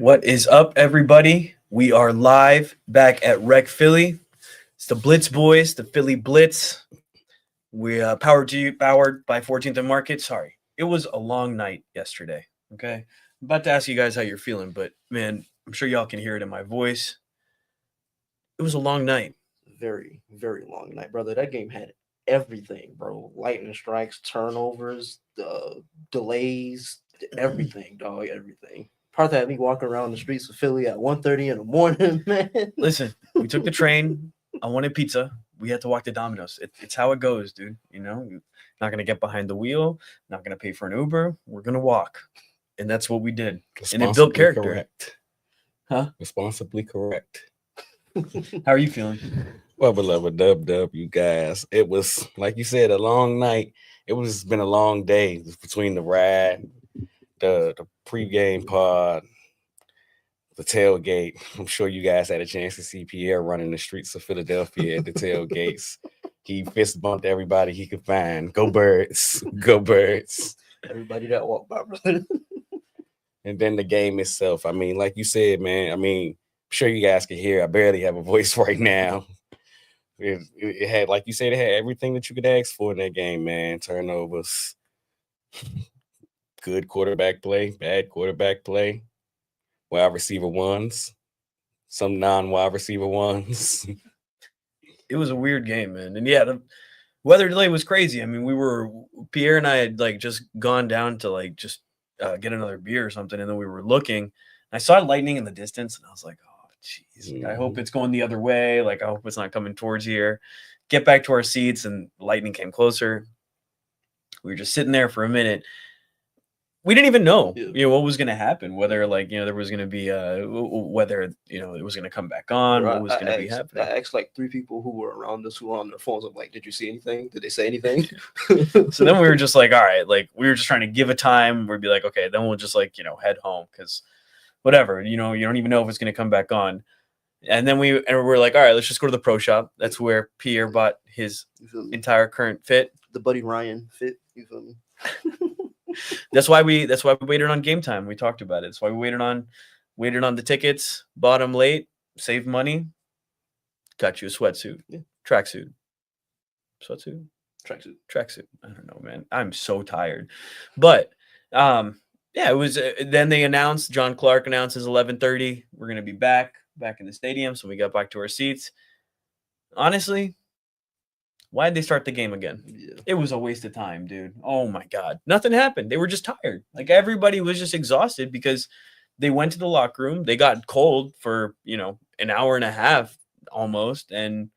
What is up, everybody? We are live back at Rec Philly. It's the Blitz Boys, the Philly Blitz. We powered by 14th and Market. Sorry, it was a long night yesterday. Okay, I'm about to ask you guys how you're feeling, but man, I'm sure y'all can hear it in my voice. It was a long night. Very, very long night, brother. That game had everything, bro. Lightning strikes, turnovers, delays, everything, dog. Everything. Part had me walking around the streets of Philly at 1:30 in the morning, man. Listen, we took the train. I wanted pizza. We had to walk to Domino's. It's how it goes, dude. You know, you're not going to get behind the wheel, not going to pay for an Uber. We're going to walk. And that's what we did. And it built character. Correct. Huh? Responsibly correct. How are you feeling? Well, beloved dub, you guys. It was, like you said, a long night. It was been a long day between the ride, the pregame pod, the tailgate. I'm sure you guys had a chance to see Pierre running the streets of Philadelphia at the tailgates. He fist bumped everybody he could find. Go Birds. Go Birds. Everybody that walked by, brother. And then the game itself. I mean, like you said, man, I'm sure you guys can hear. I barely have a voice right now. It had, like you said, it had everything that you could ask for in that game, man. Turnovers, good quarterback play, bad quarterback play, wide receiver ones, some non-wide receiver ones. It was a weird game, man. And yeah, the weather delay was crazy. I mean, Pierre and I had just gone down to just get another beer or something. And then we were looking. I saw lightning in the distance and I was like, oh, jeez, I hope it's going the other way. I hope it's not coming towards here. Get back to our seats, and lightning came closer. We were just sitting there for a minute. We didn't even know, what was going to happen. Whether there was going to be whether it was going to come back on. What was going to be happening? I asked 3 people who were around us who were on their phones. I'm like, did you see anything? Did they say anything? So then we were just like, all right, we were just trying to give a time. We'd be like, okay, then we'll just head home because whatever, you don't even know if it's going to come back on. And then we're like, all right, let's just go to the pro shop. That's where Pierre bought his entire current fit. The Buddy Ryan fit. You feel me? That's why we waited on game time. We talked about it. That's why we waited on the tickets, bought them late, saved money, got you a sweatsuit, tracksuit. Sweatsuit? Tracksuit. I don't know, man. I'm so tired. But yeah, it was then they announced, John Clark announces 11:30. We're gonna be back in the stadium. So we got back to our seats. Honestly, why did they start the game again? Yeah. It was a waste of time, dude. Oh my God. Nothing happened. They were just tired. Like everybody was just exhausted because they went to the locker room. They got cold for, an hour and a half almost. And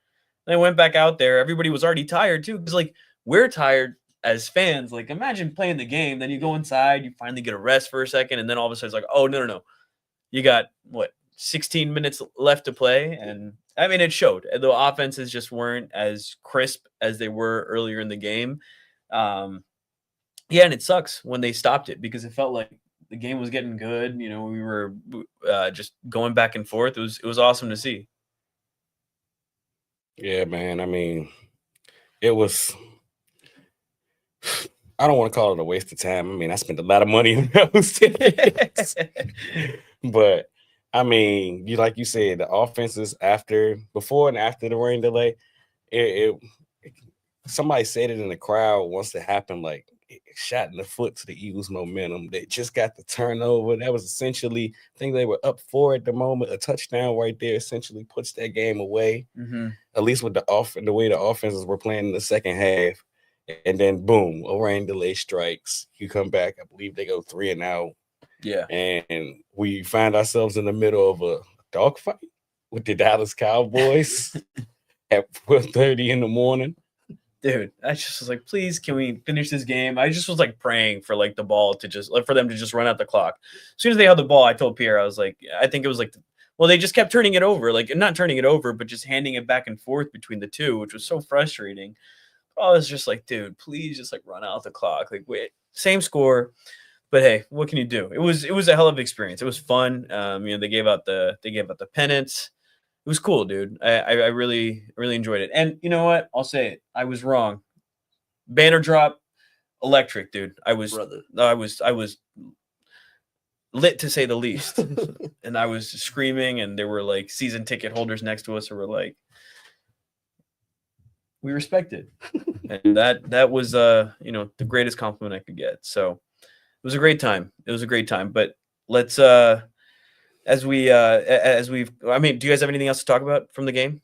they went back out there. Everybody was already tired too. Because like we're tired as fans. Like imagine playing the game. Then you go inside, you finally get a rest for a second. And then all of a sudden it's like, oh, no. You got what? 16 minutes left to play, and I mean it showed. The offenses just weren't as crisp as they were earlier in the game. Yeah, and it sucks when they stopped it because it felt like the game was getting good. We were just going back and forth. It was awesome to see. Yeah, man. I mean, it was. I don't want to call it a waste of time. I mean, I spent a lot of money on those tickets. But I mean, like you said, the offenses before and after the rain delay, it somebody said it in the crowd once it happened, like it shot in the foot to the Eagles' momentum. They just got the turnover. That was essentially, I think they were up 4 at the moment. A touchdown right there essentially puts that game away. Mm-hmm. At least with the way the offenses were playing in the second half. And then boom, a rain delay strikes. You come back, I believe they go 3 and out. Yeah. And we find ourselves in the middle of a dogfight with the Dallas Cowboys at 4:30 in the morning. Dude, I just was like, please, can we finish this game? I just was like praying for like the ball to for them to just run out the clock. As soon as they had the ball, I told Pierre, I was like, I think it was like, well, they just kept turning it over, like not turning it over, but just handing it back and forth between the two, which was so frustrating. I was just like, dude, please just like run out the clock. Like, wait, same score. But hey, what can you do? It was a hell of an experience. It was fun. They gave out the pennants. It was cool, dude. I really enjoyed it. And you know what? I'll say it. I was wrong. Banner drop, electric, dude. I was lit to say the least. And I was screaming, and there were like season ticket holders next to us who were like, we respect it. And that was the greatest compliment I could get. So it was a great time. But let's do you guys have anything else to talk about from the game?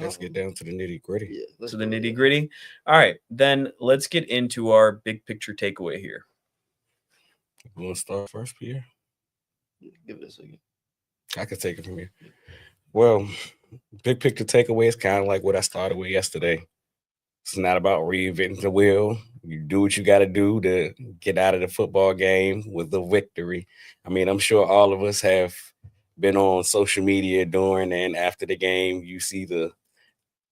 Let's get down to the nitty gritty. Yeah, the nitty gritty. All right, then let's get into our big picture takeaway here. You want to start first, Pierre? Give it a second. I could take it from here. Well, big picture takeaway is kind of like what I started with yesterday. It's not about reinventing the wheel. You do what you got to do to get out of the football game with a victory. I mean, I'm sure all of us have been on social media during and after the game. You see the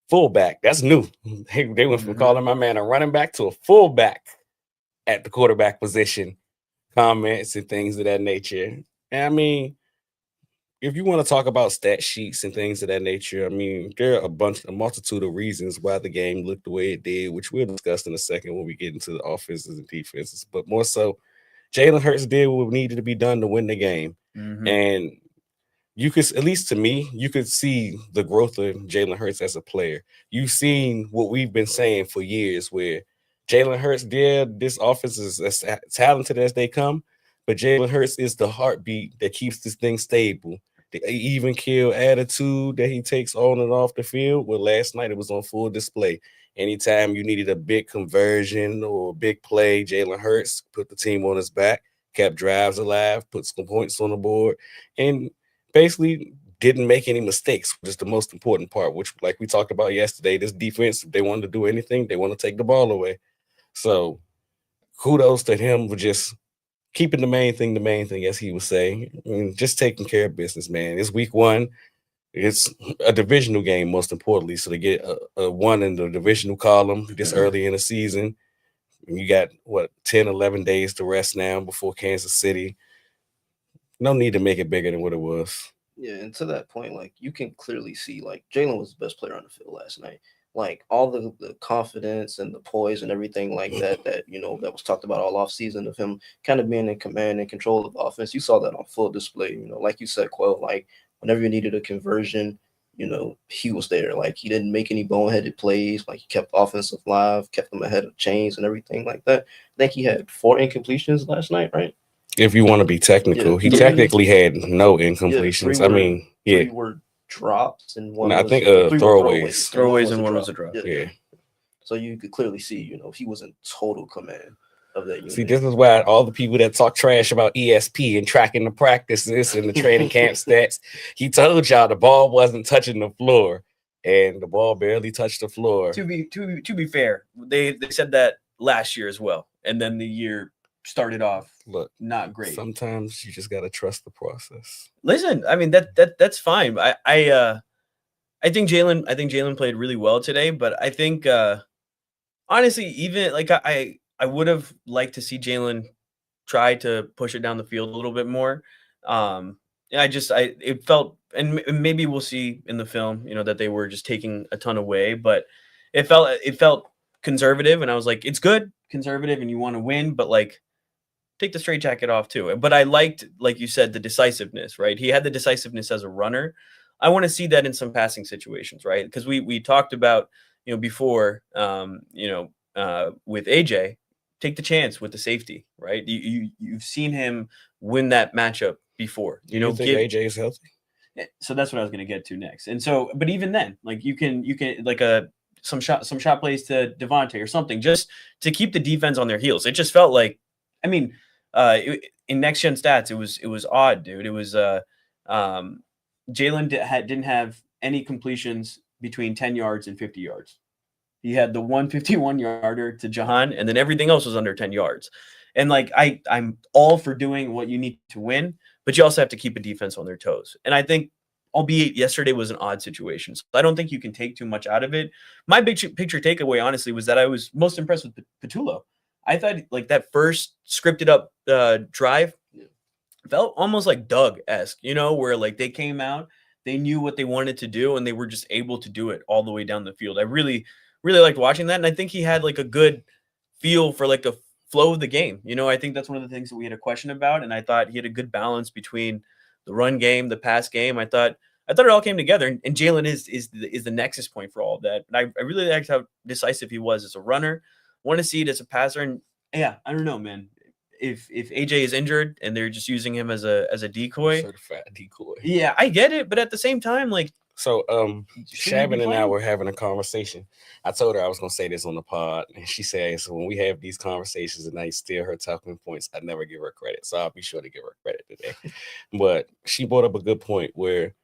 fullback. That's new. They went from calling my man a running back to a fullback at the quarterback position. Comments and things of that nature. And I mean, if you want to talk about stat sheets and things of that nature, I mean, there are a multitude of reasons why the game looked the way it did, which we'll discuss in a second when we get into the offenses and defenses. But more so, Jalen Hurts did what needed to be done to win the game. Mm-hmm. And you could, at least to me, you could see the growth of Jalen Hurts as a player. You've seen what we've been saying for years where Jalen Hurts this offense is as talented as they come, but Jalen Hurts is the heartbeat that keeps this thing stable. The even kill attitude that he takes on and off the field. Well, last night it was on full display. Anytime you needed a big conversion or a big play, Jalen Hurts put the team on his back, kept drives alive, put some points on the board, and basically didn't make any mistakes, which is the most important part, which, like we talked about yesterday, this defense, if they wanted to do anything, they want to take the ball away. So kudos to him for just keeping the main thing, as he was saying, and just taking care of business, man. It's week 1. It's a divisional game, most importantly. So they get a 1 in the divisional column this early in the season. And you got, 10, 11 days to rest now before Kansas City. No need to make it bigger than what it was. Yeah, and to that point, like, you can clearly see, like, Jalen was the best player on the field last night. Like, all the confidence and the poise and everything like that that was talked about all off season of him kind of being in command and control of the offense. You saw that on full display. Like you said, Quell, like, whenever you needed a conversion, he was there. Like, he didn't make any boneheaded plays. Like, he kept offensive live, kept them ahead of chains and everything like that. I think he had 4 incompletions last night, right? If you want to be technical, he 3 technically had no Yeah, incompletions. 3 were drops and one No, I was think 3 were throwaways. Throwaways and one was a drop. Yeah. So you could clearly see, he was in total command of that unit. See, this is why all the people that talk trash about ESP and tracking the practices and the training camp stats, he told y'all the ball wasn't touching the floor, and the ball barely touched the floor. To be fair, they said that last year as well, and then the year started off not great. Sometimes you just gotta trust the process. Listen, I mean that's fine. I think Jalen played really well today, but I think honestly, even like I would have liked to see Jalen try to push it down the field a little bit more. It felt, and maybe we'll see in the film, that they were just taking a ton away, but it felt conservative, and I was like, it's good, conservative, and you want to win, but like take the straight jacket off too. But I liked, like you said, the decisiveness, right? He had the decisiveness as a runner. I want to see that in some passing situations, right? Because we talked about, before, with AJ, take the chance with the safety, right? You've seen him win that matchup before. Do you think AJ is healthy? So that's what I was going to get to next. And so, but even then, like you can like some shot plays to Devontae or something, just to keep the defense on their heels. It just felt like, I mean, in next gen stats, it was odd, dude. It was Jalen didn't have any completions between 10 yards and 50 yards. He had the 151-yarder to Jahan, and then everything else was under 10 yards. And like I'm all for doing what you need to win, but you also have to keep a defense on their toes. And I think, albeit yesterday was an odd situation, so I don't think you can take too much out of it. My big picture takeaway, honestly, was that I was most impressed with Patullo. I thought like that first scripted up drive felt almost like Doug-esque, where like they came out, they knew what they wanted to do, and they were just able to do it all the way down the field. I really, really liked watching that, and I think he had like a good feel for like a flow of the game. I think that's one of the things that we had a question about, and I thought he had a good balance between the run game, the pass game. I thought it all came together, and Jalen is the nexus point for all of that. And I really liked how decisive he was as a runner. Want to see it as a passer, and yeah, I don't know, man. If AJ is injured and they're just using him as a decoy, certified decoy. Yeah, I get it, but at the same time, like, so Shabin and I were having a conversation. I told her I was gonna say this on the pod, and she said, so when we have these conversations and I steal her talking points, I never give her credit. So I'll be sure to give her credit today. But she brought up a good point where,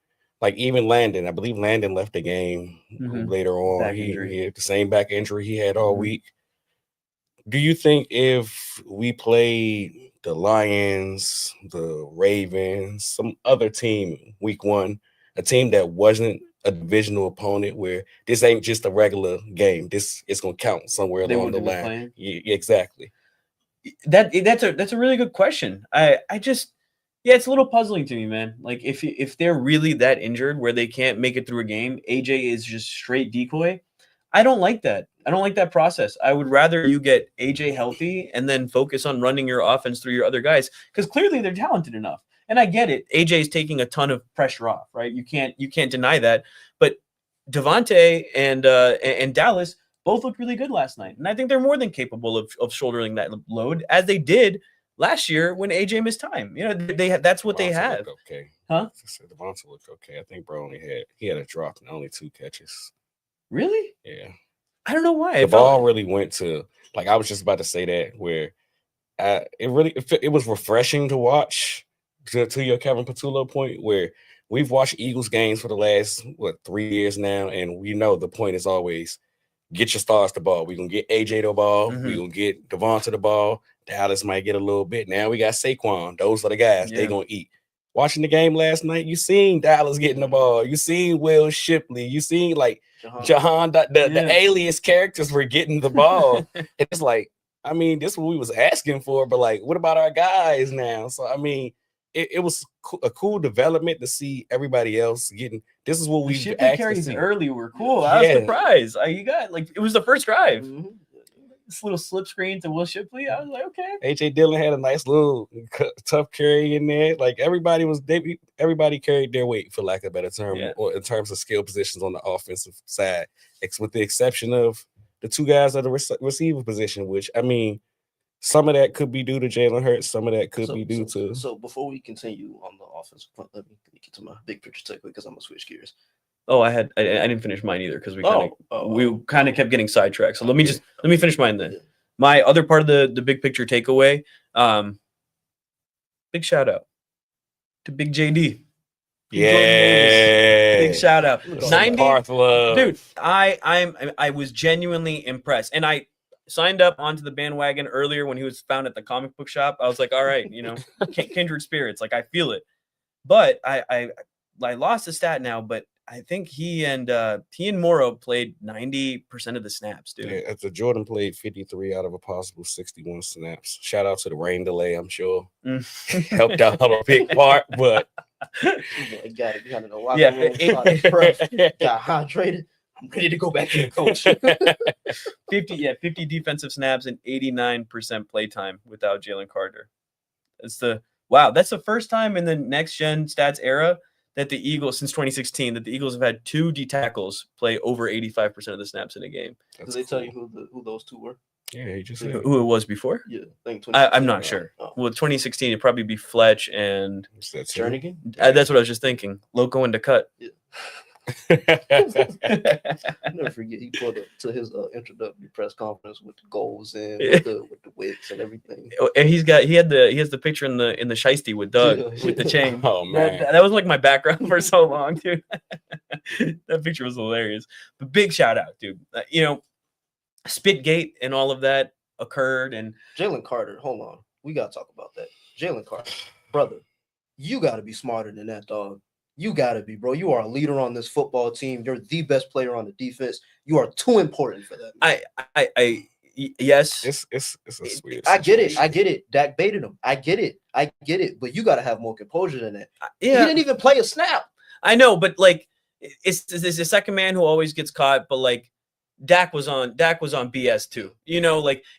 like, even Landon, I believe Landon left the game later on. He had the same back injury he had all week. Do you think if we played the Lions, the Ravens, some other team week 1, a team that wasn't a divisional opponent, where this ain't just a regular game, this is going to count somewhere along the line? Yeah, exactly. That's a really good question. I just, it's a little puzzling to me, man. Like if they're really that injured where they can't make it through a game, AJ is just straight decoy. I don't like that. I don't like that process. I would rather you get AJ healthy and then focus on running your offense through your other guys, because clearly they're talented enough. And I get it. AJ is taking a ton of pressure off, right? You can't deny that. But Devontae and Dallas both looked really good last night, and I think they're more than capable of shouldering that load, as they did last year when AJ missed time. That's what they have. Okay, huh? Devontae looked okay. I think bro he had a drop and only 2 catches. Really? Yeah. I don't know why. The ball really went to, like, I was just about to say that, where it was refreshing to watch, to your Kevin Patullo point, where we've watched Eagles games for the last 3 years now, and we know the point is always get your stars the ball. We're gonna get AJ the ball, we're gonna get Devontae the ball. Dallas might get a little bit. Now we got Saquon. Those are the guys. They gonna eat. Watching the game last night, you seen Dallas getting the ball. You seen Will Shipley. You seen like Jahan, the alias characters were getting the ball. It's like, I mean, this is what we was asking for, but like, what about our guys now? So I mean, it was a cool development to see everybody else getting. This is what we Shipley carries early were cool. I was surprised. You got, like, it was the first drive. this little slip screen to Will Shipley. I was like, okay. AJ Dillon had a nice little tough carry in there. Like everybody carried their weight, for lack of a better term, or in terms of skill positions on the offensive side, with the exception of the two guys at the receiver position, which I mean, some of that could be due to Jalen Hurts. Some of that could be due to. So before we continue on the offensive front, let me get to my big picture takeaway because I'm gonna switch gears. Oh, I didn't finish mine either because we kind of kept getting sidetracked. So let me finish mine then. Yeah. My other part of the big picture takeaway, big shout out to Big JD. Yeah, big shout out. 90, dude. I was genuinely impressed, and I signed up onto the bandwagon earlier when he was found at the comic book shop. I was like, all right, kindred spirits. Like I feel it, but I lost the stat now, but I think he and Morrow played 90% of the snaps, dude. Yeah, after Jordan played 53 out of a possible 61 snaps. Shout out to the rain delay, I'm sure. Helped out a big part, but got it in the locker room, got hydrated. I'm ready to go back to the coach. 50 defensive snaps and 89% play time without Jalen Carter. That's the first time in the next gen stats era that the Eagles, since 2016, that the Eagles have had 2 D tackles play over 85% of the snaps in a game. Did they tell you who those two were? Yeah, he just said who it was before. Yeah, I think I'm not sure. Oh. Well, 2016 it'd probably be Fletch and Jernigan. That's what I was just thinking. Loco and the cut. Yeah. I'll never forget he pulled up to his introductory press conference with the goals and with the wicks and everything. And he has the picture in the shiesty with Doug with the chain. Oh man, that was like my background for so long, dude. That picture was hilarious. But big shout out, dude. Spitgate and all of that occurred, and Jalen Carter. Hold on, we gotta talk about that. Jalen Carter, brother, you gotta be smarter than that, dog. You gotta be, bro. You are a leader on this football team. You're the best player on the defense. You are too important for that. Yes. It's a sweet. I get it. Dak baited him. I get it. But you gotta have more composure than that. Yeah. He didn't even play a snap. I know, but like, it's the second man who always gets caught. But like, Dak was on BS too.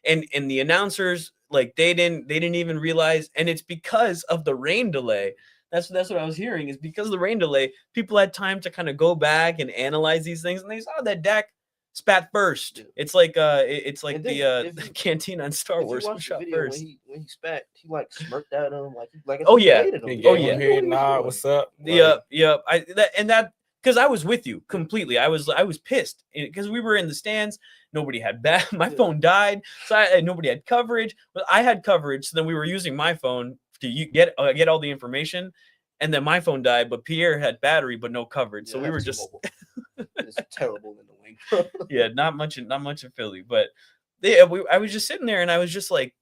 And the announcers, like, they didn't even realize, and it's because of the rain delay. That's what I was hearing, is because of the rain delay, people had time to kind of go back and analyze these things, and they saw that Dak spat first. It's like the canteen on Star Wars. Who shot first? When he spat, he like smirked at him, like nah, what's up? Because I was with you completely. I was pissed because we were in the stands. Nobody had my phone died, so nobody had coverage. But I had coverage, so then we were using my phone to get all the information, and then my phone died, but Pierre had battery but no coverage, so we were just it's terrible in the wing. Yeah, not much in Philly, but I was just sitting there and I was just like,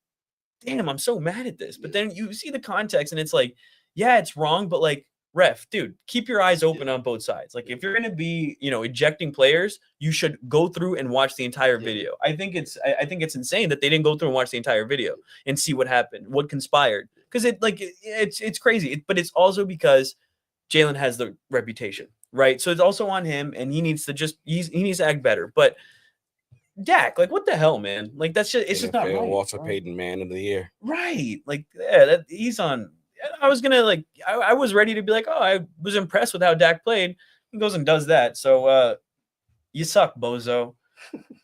damn, I'm so mad at this. But then you see the context and it's like, yeah, it's wrong, but like, ref, dude, keep your eyes open on both sides. Like, if you're going to be, ejecting players, you should go through and watch the entire video. I think it's insane that they didn't go through and watch the entire video and see what happened, what conspired. Because it's crazy. But it's also because Jalen has the reputation, right? So it's also on him, and he needs to act better. But Dak, like, what the hell, man? Like, that's just, it's just not right. Walter Payton Man of the Year. Right. Like, yeah, he's on. I was gonna I was ready to be like, oh, I was impressed with how Dak played. He goes and does that. So you suck, bozo.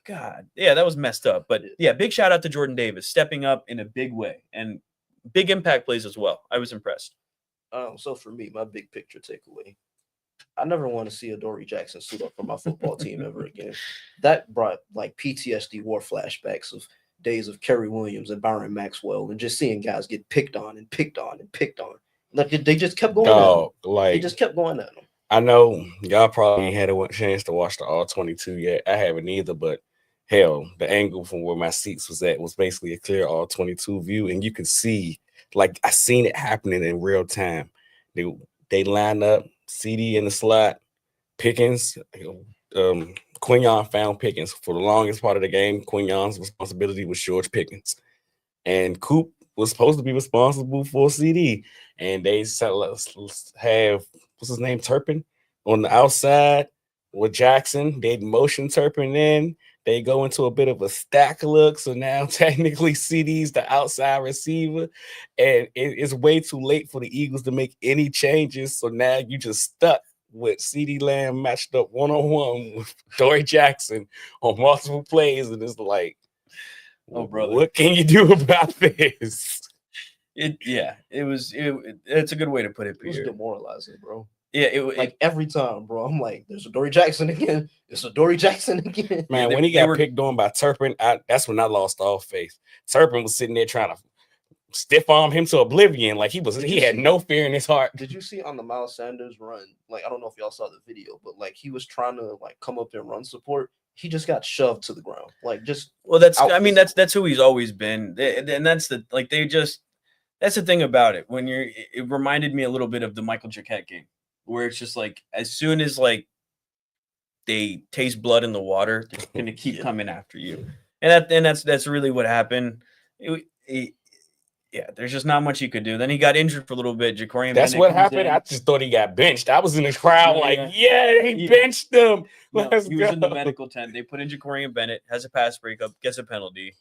God, yeah, that was messed up. But yeah, big shout out to Jordan Davis stepping up in a big way and big impact plays as well. I was impressed. So for me, my big picture takeaway, I never want to see Adoree Jackson suit up for my football team ever again. That brought like PTSD war flashbacks of days of Kerry Williams and Byron Maxwell and just seeing guys get picked on. Like they just kept going they just kept going at them. I know y'all probably ain't had a chance to watch the All-22 yet. I haven't either, but hell, the angle from where my seats was at was basically a clear All-22 view, and you could see, like, I seen it happening in real time. They line up, CD in the slot, Pickens, Quinyon found Pickens. For the longest part of the game, Quinyon's responsibility was George Pickens. And Coop was supposed to be responsible for CD. And they said, let's have, what's his name, Turpin on the outside with Jackson. They'd motion Turpin in. They go into a bit of a stack look. So now technically CD's the outside receiver. And it's way too late for the Eagles to make any changes. So now you just stuck with CeeDee Lamb matched up one-on-one with Dory Jackson on multiple plays. And it's like, oh, brother, what can you do about this? It's a good way to put it, It was Pierre. demoralizing, bro. Yeah, every time, bro. I'm like, there's a Dory Jackson again. It's a Dory Jackson again. Man, when he got picked on by Turpin, that's when I lost all faith. Turpin was sitting there trying to stiff arm him to oblivion. Like he had no fear in his heart. Did you see on the Miles Sanders run? Like, I don't know if y'all saw the video, but like he was trying to like come up and run support. He just got shoved to the ground. Like just that's who he's always been. And that's the thing about it. It reminded me a little bit of the Michael Jaquette game, where it's just like as soon as like they taste blood in the water, they're gonna keep coming after you. And that's really what happened. There's just not much he could do. Then he got injured for a little bit. Ja'Cory That's what happened. I just thought he got benched. I was in the crowd they benched him. No, he was in the medical tent. They put in Ja'Cory Bennett, has a pass breakup, gets a penalty.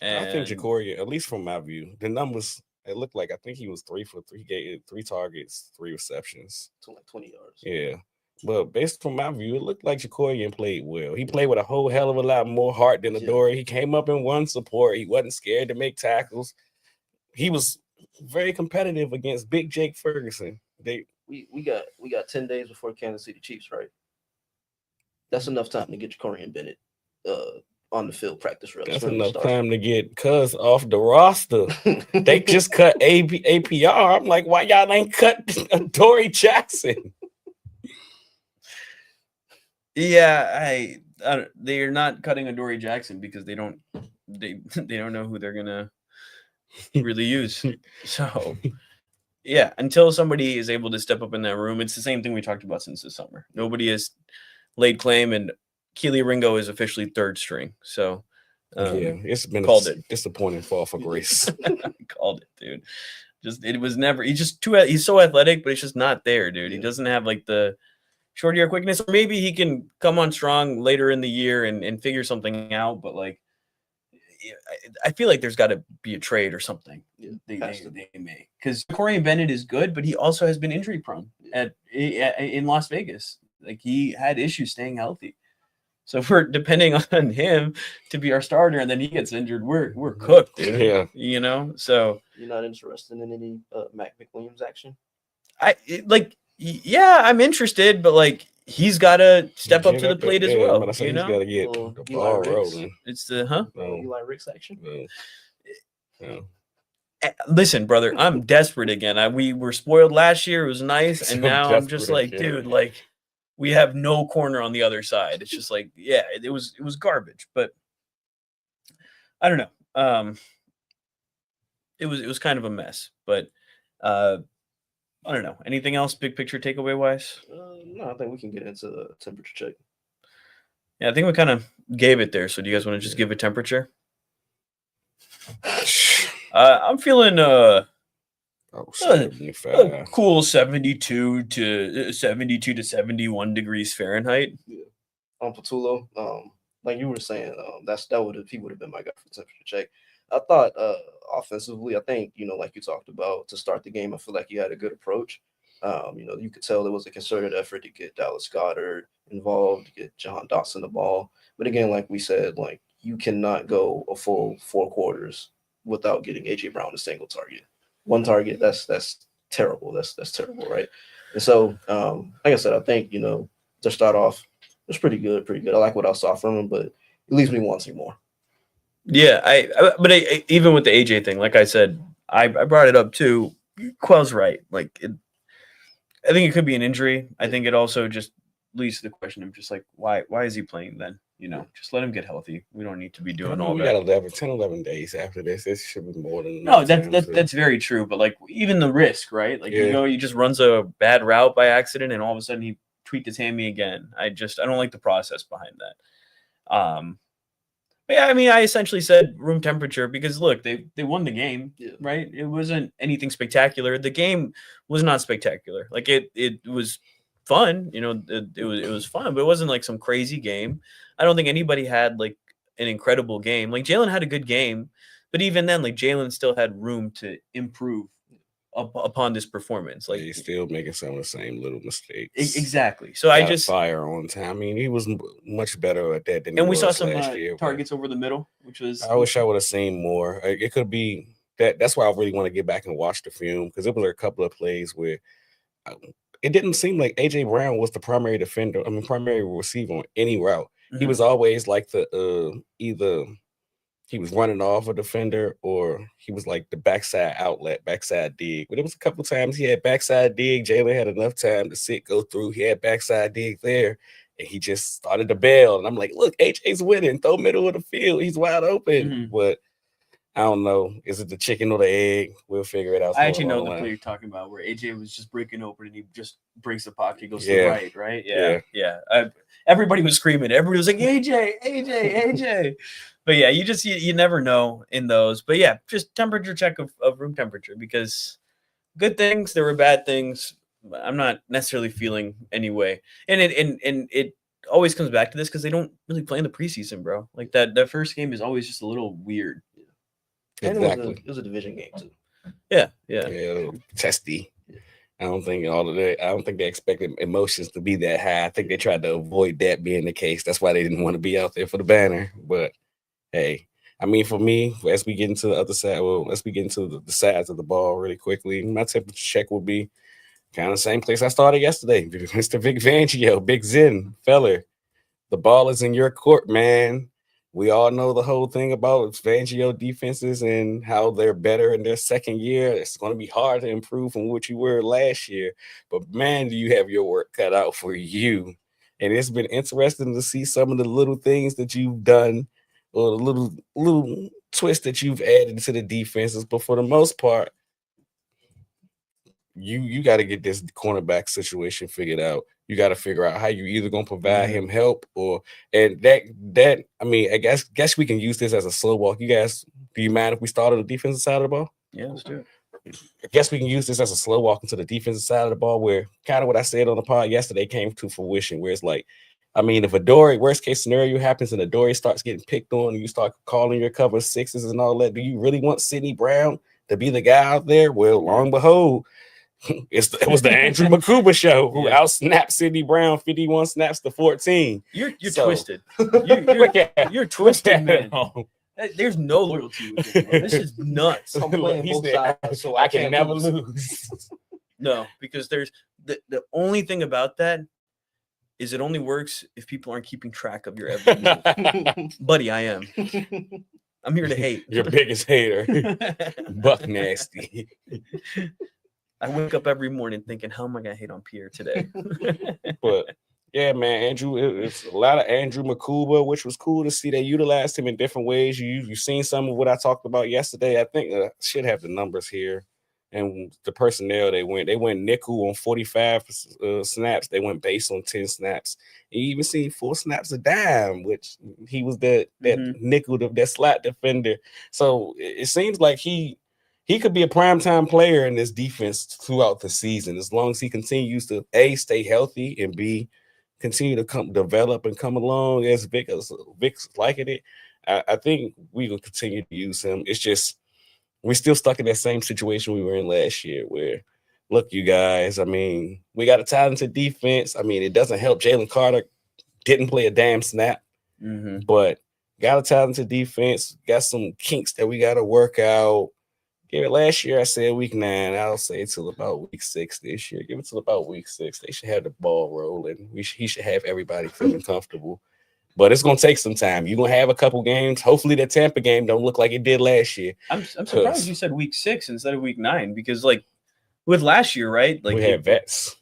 And I think Ja'Cory, at least from my view, the numbers, it looked like I think he was 3 for 3. He gave 3 targets, 3 receptions. To like 20 yards. Yeah. But based on my view, it looked like Ja'Cory played well. He played with a whole hell of a lot more heart than Adoree. He came up and won support. He wasn't scared to make tackles. He was very competitive against Big Jake Ferguson. We got 10 days before Kansas City Chiefs, right? That's enough time to get Ja'Cory Bennett on the field practice reps. That's enough time to get Cuz off the roster. They just cut APR. I'm like, why y'all ain't cut Dory Jackson? Yeah, they're not cutting Adoree Jackson because they don't know who they're gonna really use. So yeah, until somebody is able to step up in that room, it's the same thing we talked about since the summer. Nobody has laid claim, and Keely Ringo is officially third string. So it's been disappointing fall for grace. Called it, dude. It was never. He's so athletic, but it's just not there, dude. He doesn't have like the short year quickness. Or maybe he can come on strong later in the year and figure something out. But like, I feel like there's got to be a trade or something. Yeah, they may, because Corey Bennett is good, but he also has been injury prone in Las Vegas. Like he had issues staying healthy. So if we're depending on him to be our starter and then he gets injured, we're cooked, dude. Yeah. You know, so you're not interested in any Mac McWilliams action? I'm interested, but like he's got to step up to the plate as well. He's got to get the ball rolling. It's the Eli Ricks action. No. Listen, brother, I'm desperate again. We were spoiled last year. It was nice, and now I'm just like, dude, like we have no corner on the other side. It's just like, it was garbage, but I don't know. It was kind of a mess, but I don't know. Anything else big picture takeaway wise? No, I think we can get into the temperature check. Yeah, I think we kind of gave it there. So do you guys want to just give a temperature? I'm feeling a cool 72 to 71 degrees Fahrenheit. Yeah. On Patullo, like you were saying, he would have been my guy for temperature check. I thought offensively, I think, like you talked about to start the game, I feel like he had a good approach. You could tell there was a concerted effort to get Dallas Goedert involved, to get John Dawson the ball. But again, like we said, like you cannot go a full 4 quarters without getting AJ Brown a single target. One target, that's terrible. That's terrible, right? And so, like I said, I think, to start off, it was pretty good. I like what I saw from him, but it leaves me wanting more. Yeah, but even with the AJ thing, like I said, I brought it up too. Quell's right. Like, I think it could be an injury. I think it also just leads to the question of just like, why is he playing then? Just let him get healthy. We don't need to be doing all that. We got 11 days after this. This should be more than no. That's very true. But like, even the risk, right? Like, he just runs a bad route by accident, and all of a sudden he tweaked his hammy again. I don't like the process behind that. But yeah, I mean, I essentially said room temperature because look, they won the game, right? It wasn't anything spectacular. The game was not spectacular. Like it was fun. You know, it was fun, but it wasn't like some crazy game. I don't think anybody had like an incredible game. Like Jalen had a good game, but even then, like Jalen still had room to improve upon this performance. Like he's still making some of the same little mistakes. Exactly. So I just fire on time. I mean, he was much better at that than he was last year. And we saw some targets over the middle, which was. I wish I would have seen more. It could be that. That's why I really want to get back and watch the film, because there was a couple of plays where it didn't seem like AJ Brown was the primary defender. I mean, primary receiver on any route. Mm-hmm. He was always like the either he was running off a defender or he was like the backside outlet, backside dig. But it was a couple times he had backside dig. Jalen had enough time to sit, go through. He had backside dig there, and he just started to bail. And I'm like, look, AJ's winning. Throw middle of the field. He's wide open. Mm-hmm. But I don't know. Is it the chicken or the egg? We'll figure it out. I actually know the play you're talking about where AJ was just breaking open and he just breaks the pocket, goes to the right? Yeah. Everybody was screaming. Everybody was like, AJ. But yeah, you never know in those. But yeah, just temperature check of room temperature, because good things, there were bad things. I'm not necessarily feeling anyway. And it always comes back to this because they don't really play in the preseason, bro. Like that first game is always just a little weird. Exactly. It was a division game too. Yeah. Testy. I don't think they expected emotions to be that high. I think they tried to avoid that being the case. That's why they didn't want to be out there for the banner. But hey, I mean, for me, as we get into the other side, let's get into the sides of the ball really quickly. My temperature check will be kind of the same place I started yesterday. Mr. Vic Fangio, Big Zen, feller. The ball is in your court, man. We all know the whole thing about Fangio defenses and how they're better in their second year. It's going to be hard to improve from what you were last year. But, man, do you have your work cut out for you. And it's been interesting to see some of the little things that you've done or the little twist that you've added to the defenses. But for the most part, you got to get this cornerback situation figured out. You got to figure out how you either going to provide him help and that I mean, I guess we can use this as a slow walk. You guys, do you mind if we start on the defensive side of the ball? Yeah, let's do it. I guess we can use this as a slow walk into the defensive side of the ball, where kind of what I said on the pod yesterday came to fruition, where it's like, I mean, if Adoree, worst case scenario happens and Adoree starts getting picked on and you start calling your cover sixes and all that, do you really want Sidney Brown to be the guy out there? Well, long behold, it was the Andrew Makuba show who outsnapped Sidney Brown 51 snaps to 14. You're twisted. You're twisted, man. There's no loyalty with it, bro. This is nuts. I'm playing both sides, so I can never lose. No, because there's the only thing about that is it only works if people aren't keeping track of your every move. Buddy, I am. I'm here to hate. Your biggest hater. Buck nasty. I wake up every morning thinking, how am I going to hate on Pierre today? But, yeah, man, Andrew, it's a lot of Andrew Makuba, which was cool to see. They utilized him in different ways. You've seen some of what I talked about yesterday. I think I should have the numbers here. And the personnel they went nickel on 45 snaps. They went base on 10 snaps. And you even see 4 snaps a dime, which he was that nickel, that slot defender. So it seems like he could be a primetime player in this defense throughout the season, as long as he continues to A, stay healthy, and B, continue to develop and come along as Vic's liking it. I think we will continue to use him. It's just we're still stuck in that same situation we were in last year where, look, you guys, I mean, we got a talented defense. I mean, it doesn't help Jalen Carter didn't play a damn snap, but got a talented defense, got some kinks that we got to work out. Give it last year, I said week 9. I'll say till about week 6 this year. Give it till about week 6. They should have the ball rolling. He should have everybody feeling comfortable. But it's going to take some time. You're going to have a couple games. Hopefully the Tampa game don't look like it did last year. I'm surprised you said week 6 instead of week 9 because, like, with last year, right? Like we had vets.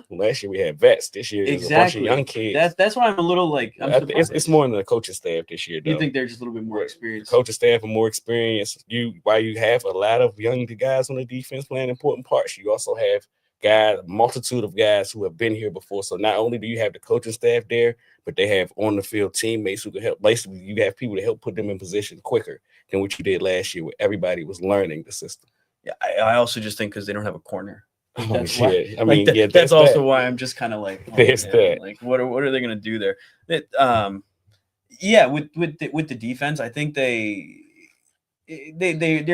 Last year we had vets. This year there's a bunch of young kids. That's why I'm a little like it's more than the coaching staff this year, though. You think they're just a little bit more experienced? Coaching staff are more experienced. While you have a lot of young guys on the defense playing important parts, you also have a multitude of guys who have been here before. So not only do you have the coaching staff there, but they have on the field teammates who can help. Basically, you have people to help put them in position quicker than what you did last year, where everybody was learning the system. Yeah, I also just think because they don't have a corner. Like, Oh, that's why. shit. I Like mean, yeah, that's also that. why I'm just kind of like, oh, There's man, that. like what are they gonna do there? Yeah, with the defense, I think they're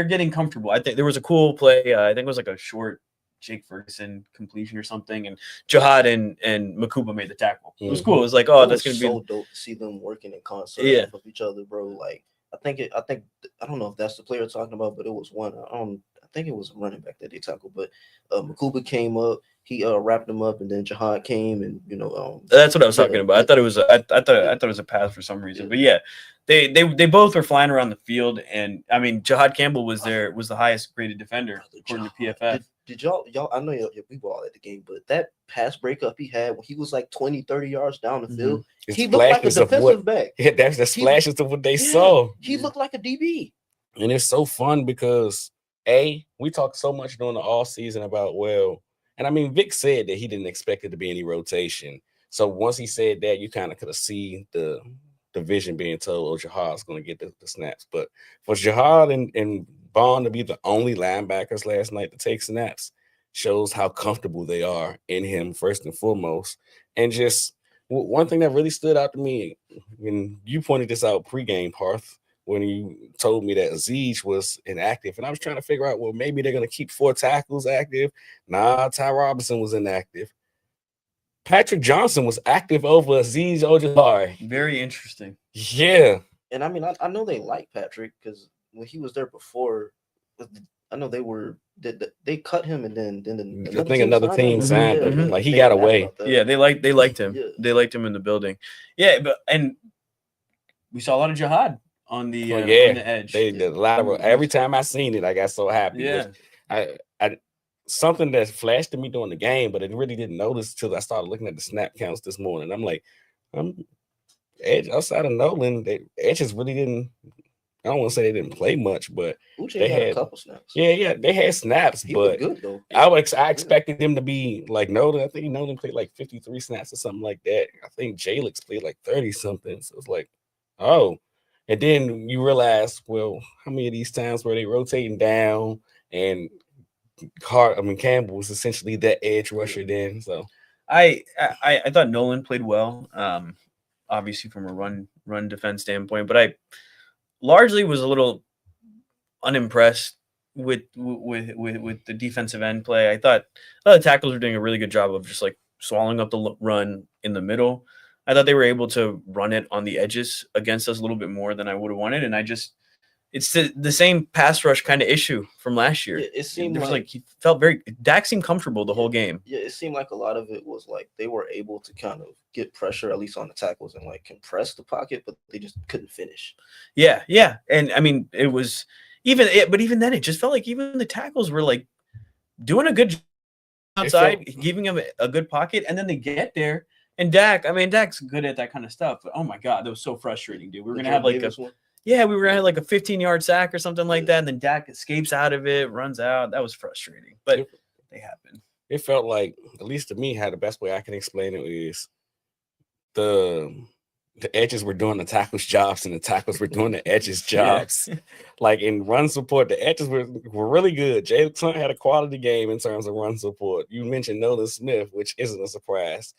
getting comfortable. I think there was a cool play. I think it was like a short Jake Ferguson completion or something, and Jihad and Makuba made the tackle. It was cool. It was like, oh, It that's was gonna be so dope to see them working in concert Yeah. off of each other, bro. Like I don't know if that's the player talking about, but it was one. I think it was a running back that they tackled, but Makuba came up, he wrapped him up, and then Jihad came, and That's what I was talking about. I thought it was I thought it was a pass for some reason, but yeah, they both were flying around the field, and I mean Jihad Campbell was the highest graded defender according to PFF. Did y'all I know we were all at the game, but that pass breakup he had when he was like 20, 30 yards down the field, he looked like a defensive back. Yeah, that's the splashes of what they saw. He looked like a DB. And it's so fun because we talked so much during the off season about, and I mean, Vic said that he didn't expect it to be any rotation. So once he said that, you kind of could have seen the vision being told, oh, Jihad's going to get the snaps. But for Jihad and Bond to be the only linebackers last night to take snaps shows how comfortable they are in him, first and foremost. And just one thing that really stood out to me, and you pointed this out pregame, Parth, when you told me that Aziz was inactive. And I was trying to figure out, well, maybe they're going to keep 4 tackles active. Nah, Ty Robinson was inactive. Patrick Johnson was active over Aziz Ojulari. Very interesting. Yeah. And I mean, I know they like Patrick because when he was there before, I know they cut him and then I think another team signed him. Like he got away. Yeah, they liked him. Yeah. They liked him in the building. Yeah, and we saw a lot of Jihad on the on the edge. The lateral. Every time I seen it, I got so happy. Yeah, I something that flashed to me during the game, but I really didn't notice till I started looking at the snap counts this morning. I'm like, Edge outside of Nolan, Edges really didn't. I don't want to say they didn't play much, but they had a couple snaps. Yeah, they had snaps, he but good though. I expected them to be like Nolan. I think Nolan played like 53 snaps or something like that. I think Jalen played like 30 something. So it's like, oh. And then you realize, well, how many of these times were they rotating down and Campbell was essentially that edge rusher then. So I thought Nolan played well, obviously from a run defense standpoint, but I largely was a little unimpressed with the defensive end play. I thought the tackles were doing a really good job of just like swallowing up the run in the middle. I thought they were able to run it on the edges against us a little bit more than I would have wanted. And it's the same pass rush kind of issue from last year. Yeah, it seemed like he felt Dak seemed comfortable the whole game. Yeah, it seemed like a lot of it was like they were able to kind of get pressure, at least on the tackles, and like compress the pocket, but they just couldn't finish. Yeah. And I mean, it was but even then, it just felt like even the tackles were like doing a good job outside, giving him a good pocket, and then they get there. And Dak's good at that kind of stuff. But oh my God, that was so frustrating, dude. We were gonna have like we were gonna have like a 15-yard sack or something like that, and then Dak escapes out of it, runs out. That was frustrating, but they happen. It felt like, at least to me, how the best way I can explain it is the edges were doing the tackles' jobs and the tackles were doing the edges' jobs. Yeah. Like in run support, the edges were really good. Jalen had a quality game in terms of run support. You mentioned Nolan Smith, which isn't a surprise.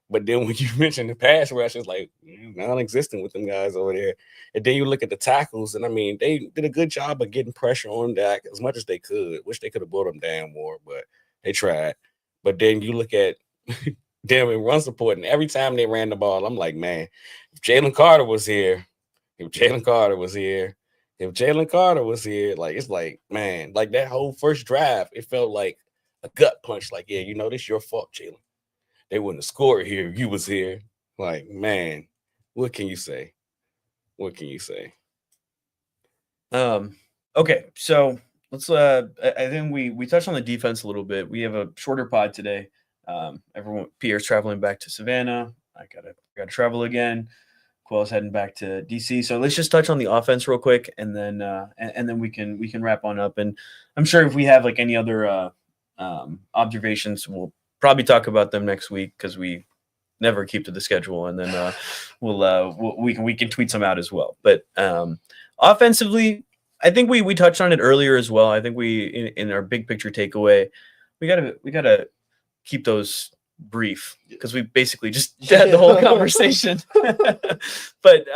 But then when you mention the pass rush, it's like non-existent with them guys over there. And then you look at the tackles, and I mean, they did a good job of getting pressure on Dak as much as they could. Wish they could have brought him down more, but they tried. But then you look at them in run support, and every time they ran the ball, I'm like, man, if Jalen Carter was here, like it's like, man, like that whole first drive, it felt like a gut punch. Like, yeah, this your fault, Jalen. They wouldn't have scored here if you was here. Like, man, what can you say? Okay, so let's I think we touched on the defense a little bit. We have a shorter pod today. Pierre's traveling back to Savannah. I gotta travel again. Quill's heading back to DC. So let's just touch on the offense real quick, and then we can wrap on up. And I'm sure if we have like any other observations, we'll probably talk about them next week because we never keep to the schedule, and then we can tweet some out as well. But offensively, I think we touched on it earlier as well. I think we in our big picture takeaway, we gotta keep those brief because we basically just had the whole conversation. But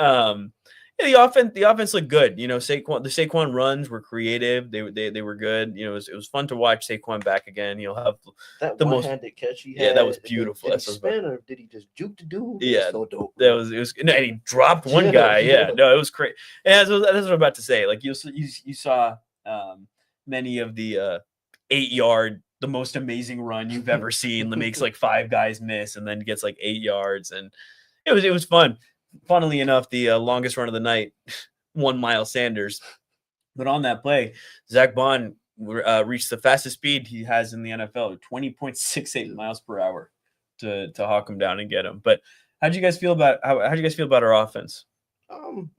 yeah, the offense looked good. The Saquon runs were creative. They were good. It was fun to watch Saquon back again. He'll have that the one-handed catch he had. Yeah, that was beautiful. Did he spin or did he just juke the dude? Yeah, so dope. It was and he dropped one guy. Yeah, no, it was crazy. And that's what I'm about to say. Like you saw many of the 8-yard, the most amazing run you've ever seen. That makes like 5 guys miss and then gets like 8 yards, and it was fun. Funnily enough, the longest run of the night, won Miles Sanders. But on that play, Zach Bond reached the fastest speed he has in the NFL, 20.68 miles per hour, to hawk him down and get him. But how'd you guys feel about our offense?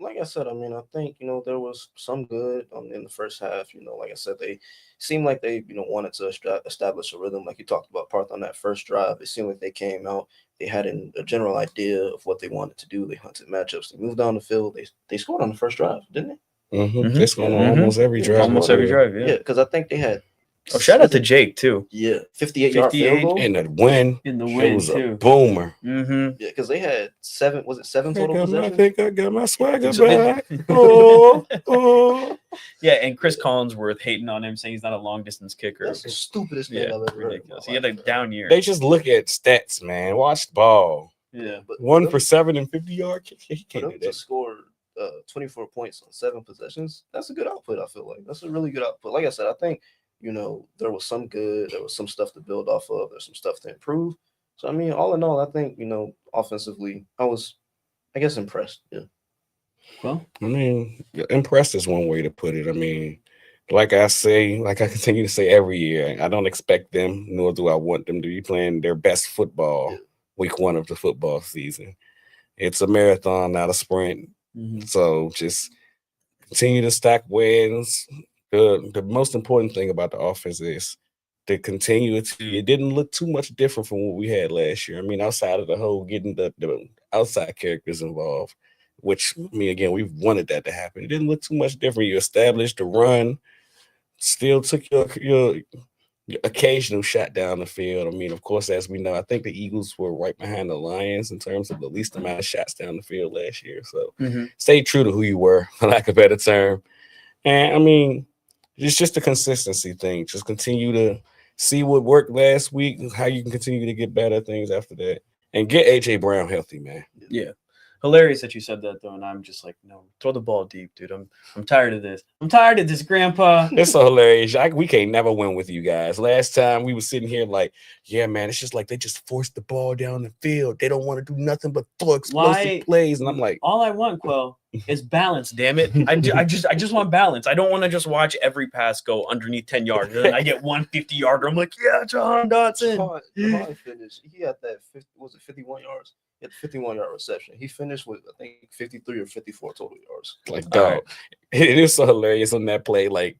Like I said, I mean, I think there was some good in the first half. Like I said, they seemed like they wanted to establish a rhythm, like you talked about, Parth, on that first drive. It seemed like they came out, they had a general idea of what they wanted to do. They hunted matchups, they moved down the field. They scored on the first drive, didn't they? Mm-hmm. They scored on almost every drive. Almost every drive, yeah. Because I think they had. Oh, shout out to Jake too. Yeah, 58-yard field goal. And the win. In the win was too. A boomer. Yeah, because they had 7. Was it 7 total possessions? I think I got my swagger back. Oh. Yeah, and Chris Collinsworth hating on him, saying he's not a long distance kicker. That's the stupidest thing I've ever ridiculous. He had a down year. They just look at stats, man. Watch the ball. Yeah, but 1 for 7 and 50-yard kick. He can't do that. To score 24 points on 7 possessions, that's a good output. I feel like that's a really good output. Like I said, I think there was some good, there was some stuff to build off of, there's some stuff to improve. So I mean, all in all, I think offensively, I was, I guess, impressed. Yeah. Well, I mean, impressed is one way to put it. I mean, like I continue to say every year, I don't expect them, nor do I want them to be playing their best football week 1 of the football season. It's a marathon, not a sprint. Mm-hmm. So just continue to stack wins. The most important thing about the offense is the continuity. It didn't look too much different from what we had last year. I mean, outside of the whole getting the outside characters involved, which, I mean, again, we wanted that to happen. It didn't look too much different. You established the run, still took your occasional shot down the field. I mean, of course, as we know, I think the Eagles were right behind the Lions in terms of the least amount of shots down the field last year. So stay true to who you were, for lack of a better term. And, I mean, it's just a consistency thing. Just continue to see what worked last week, how you can continue to get better things after that, and get A.J. Brown healthy, man. Yeah. Hilarious that you said that, though, and I'm just like, no, throw the ball deep, dude. I'm tired of this. I'm tired of this, Grandpa. It's so hilarious. We can't never win with you guys. Last time we were sitting here like, yeah, man, it's just like they just force the ball down the field. They don't want to do nothing but throw explosive plays, and I'm like, all I want, Quell, is balance. Damn it, I just want balance. I don't want to just watch every pass go underneath 10 yards, and then I get 150-yarder. I'm like, yeah, Jahan Dotson. Jahan finished. He had that 51 yards. He had 51-yard reception. He finished with, I think, 53 or 54 total yards. Like, dog, it is so hilarious on that play. Like,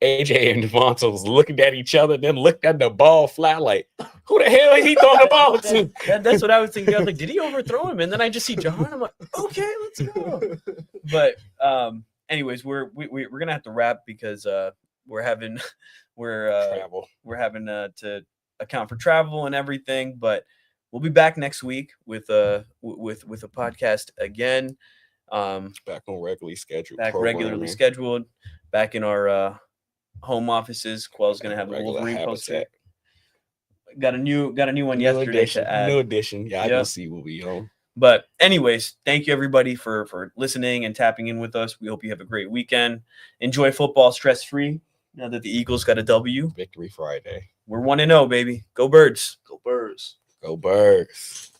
AJ and Devonta was looking at each other, then looked at the ball fly like, who the hell is he throwing the ball to? That's what I was thinking. I was like, did he overthrow him? And then I just see Jahan. I'm like, okay, let's go. But anyways, we're gonna have to wrap because we're having to account for travel and everything. But we'll be back next week with a podcast again. Back on regularly scheduled. Back in our home offices. Quell's gonna have a Wolverine poster. Got a new one yesterday to add. New edition. Yeah, I can see what we own. But anyways, thank you everybody for listening and tapping in with us. We hope you have a great weekend. Enjoy football stress-free now that the Eagles got a W. Victory Friday. We're 1-0, baby. Go Birds. Go Birds. Go Birds.